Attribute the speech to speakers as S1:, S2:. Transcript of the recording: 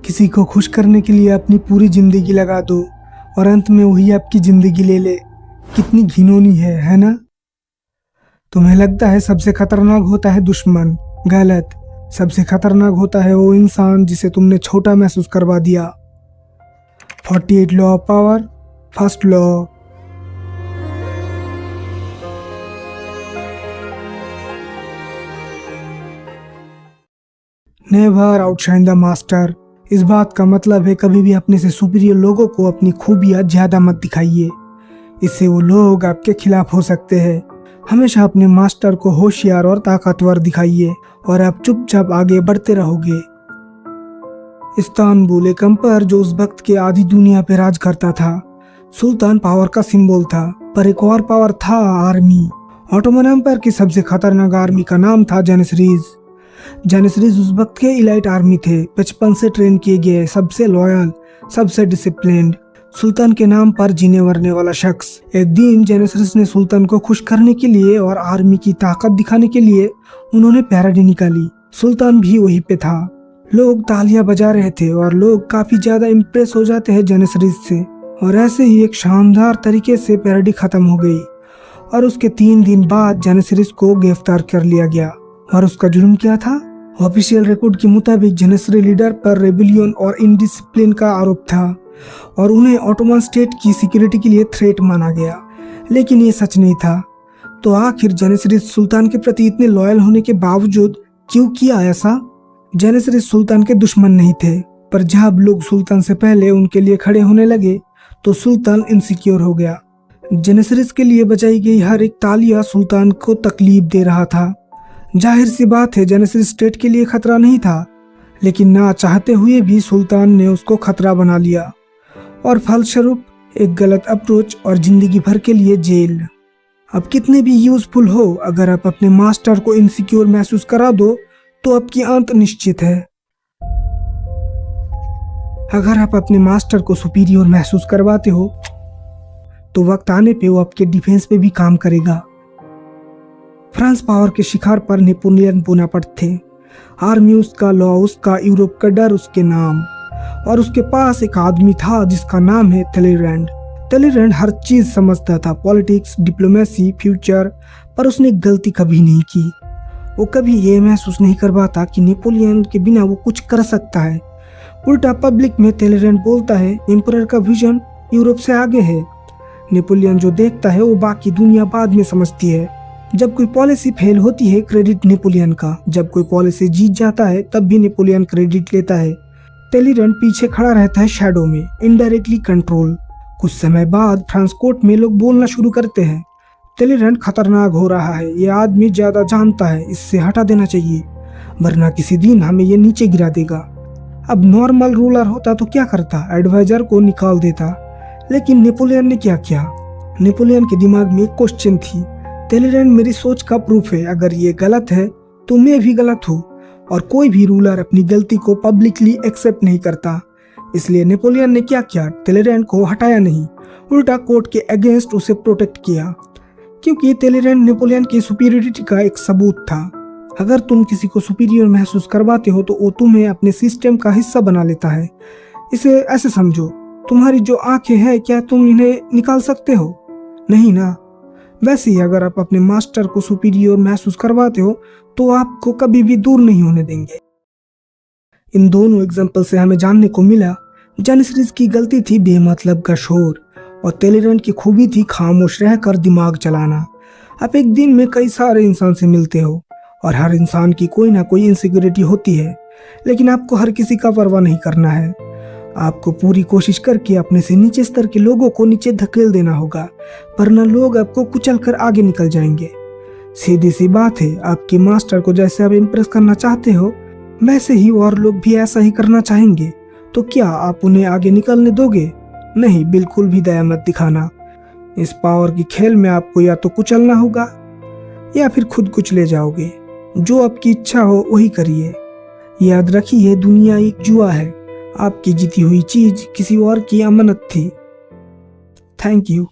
S1: किसी को खुश करने के लिए अपनी पूरी जिंदगी लगा दो और अंत में वही आपकी जिंदगी ले ले। कितनी घिनौनी है ना? तुम्हें लगता है सबसे खतरनाक होता है दुश्मन। गलत। सबसे खतरनाक होता है वो इंसान जिसे तुमने छोटा महसूस करवा दिया। 48 law of power. First law. Never outshine the master. इस बात का मतलब है कभी भी अपने से सुपीरियर लोगों को अपनी खूबियां ज्यादा मत दिखाइए। इससे वो लोग आपके खिलाफ हो सकते हैं। हमेशा अपने मास्टर को होशियार और ताकतवर दिखाइए और आप चुपचाप आगे बढ़ते रहोगे। इस्तांबुल एक एम्पायर जो उस वक्त के आधी दुनिया पे राज करता था। सुल्तान पावर का सिंबल था, पर एक और पावर था, आर्मी। ऑटोमन एम्पायर की सबसे खतरनाक आर्मी का नाम था जेनिसरीज। जेनिसरीज उस वक्त के इलाइट आर्मी थे, बचपन से ट्रेन किए गए, सबसे लॉयल, सबसे डिसिप्लिन्ड, सुल्तान के नाम पर जीने मरने वाला शख्स। एक दिन जेनिसरीज ने सुल्तान को खुश करने के लिए और आर्मी की ताकत दिखाने के लिए उन्होंने पैराडी निकाली। सुल्तान भी वहीं पे था। लोग तालियां बजा रहे थे और लोग काफी ज्यादा इम्प्रेस हो जाते हैं जेनिसरीज से। और ऐसे ही एक शानदार तरीके से पैराडी खत्म हो गई और उसके 3 दिन बाद जेनिसरीज को गिरफ्तार कर लिया गया। और उसका जुर्म क्या था? ऑफिशियल रिकॉर्ड के मुताबिक जेनिसरी लीडर पर रेबिलियन और इनडिसिप्लिन का आरोप था और उन्हें ऑटोमन स्टेट की सिक्योरिटी के लिए थ्रेट माना गया। लेकिन ये सच नहीं था। तो आखिर जेनिसरीज सुल्तान के प्रति इतने लॉयल होने के बावजूद क्यों किया ऐसा? जेनिसरीज सुल्तान के दुश्मन नहीं थे, पर जब लोग सुल्तान से पहले उनके लिए खड़े होने लगे तो सुल्तान इनसिक्योर हो गया। जेनिसरीज के लिए बजाई गई हर एक तालियां सुल्तान को तकलीफ दे रहा था। जाहिर सी बात है जेनिसरीज स्टेट के लिए खतरा नहीं था, लेकिन ना चाहते हुए भी सुल्तान ने उसको खतरा बना लिया और फलस्वरूप एक गलत अप्रोच और जिंदगी भर के लिए जेल। अब कितने भी यूजफुल हो, अगर आप अपने मास्टर को इनसिक्योर महसूस करा दो तो आपकी अंत निश्चित है। अगर आप अपने मास्टर को सुपीरियर महसूस करवाते हो तो वक्त आने पे वो आपके डिफेंस पे भी काम करेगा। फ्रांस पावर के शिकार पर नेपोलियन बोनापार्ट थे। आर्मी उसका, लॉ उसका, यूरोप का डर उसके नाम। और उसके पास एक आदमी था जिसका नाम है टैलेरैंड। टैलेरैंड हर चीज समझता था, पॉलिटिक्स, डिप्लोमेसी, फ्यूचर, पर उसने गलती कभी नहीं की। वो कभी ये महसूस नहीं करवाता कि नेपोलियन के बिना वो कुछ कर सकता है। उल्टा पब्लिक में टैलेरैंड बोलता है एम्परर का विजन यूरोप से आगे है। नेपोलियन जो देखता है वो बाकी दुनिया बाद में समझती है। जब कोई पॉलिसी फेल होती है क्रेडिट नेपोलियन का, जब कोई पॉलिसी जीत जाता है तब भी नेपोलियन क्रेडिट लेता है। टैलेरैंड पीछे खड़ा रहता है शैडो में, इनडायरेक्टली कंट्रोल। कुछ समय बाद फ्रांस कोर्ट में लोग बोलना शुरू करते हैं, टैलेरैंड खतरनाक हो रहा है, ये आदमी ज्यादा जानता है, इससे हटा देना चाहिए, वरना किसी दिन हमें ये नीचे गिरा देगा। अब नॉर्मल रूलर होता तो क्या करता? एडवाइजर को निकाल देता। लेकिन नेपोलियन ने क्या किया? नेपोलियन के दिमाग में एक क्वेश्चन थी, टैलेरैंड मेरी सोच का प्रूफ है, अगर ये गलत है तो मैं भी गलत हूँ। और कोई भी रूलर अपनी गलती को पब्लिकली एक्सेप्ट नहीं करता। इसलिए नेपोलियन ने क्या किया? टैलेरैंड को हटाया नहीं, उल्टा कोर्ट के अगेंस्ट उसे प्रोटेक्ट किया, क्योंकि टैलेरैंड नेपोलियन की सुपीरियरिटी का एक सबूत था। अगर तुम किसी को सुपीरियर महसूस करवाते हो तो वो तुम्हें अपने सिस्टम का हिस्सा बना लेता है। इसे ऐसे समझो, तुम्हारी जो आंखें हैं, क्या तुम इन्हें निकाल सकते हो? नहीं ना। वैसे ही अगर आप अपने मास्टर को सुपीरियर महसूस करवाते हो तो आपको कभी भी दूर नहीं होने देंगे। इन दोनों एग्जाम्पल से हमें जानने को मिला, जेनिसरीज की गलती थी बेमतलब का शोर और टैलेरैंड की खूबी थी खामोश रहकर दिमाग चलाना। आप एक दिन में कई सारे इंसान से मिलते हो और हर इंसान की कोई ना कोई इनसिक्योरिटी होती है, लेकिन आपको हर किसी का परवाह नहीं करना है। आपको पूरी कोशिश करके अपने से नीचे स्तर के लोगों को नीचे धकेल देना होगा, वरना लोग आपको कुचल कर आगे निकल जाएंगे। सीधी सी बात है, आपके मास्टर को जैसे आप इम्प्रेस करना चाहते हो वैसे ही और लोग भी ऐसा ही करना चाहेंगे। तो क्या आप उन्हें आगे निकलने दोगे? नहीं, बिल्कुल भी दया मत दिखाना। इस पावर की खेल में आपको या तो कुचलना होगा या फिर खुद कुचले जाओगे। जो आपकी इच्छा हो वही करिए। याद रखिए, दुनिया एक जुआ है, आपकी जीती हुई चीज किसी और की अमानत थी। Thank you.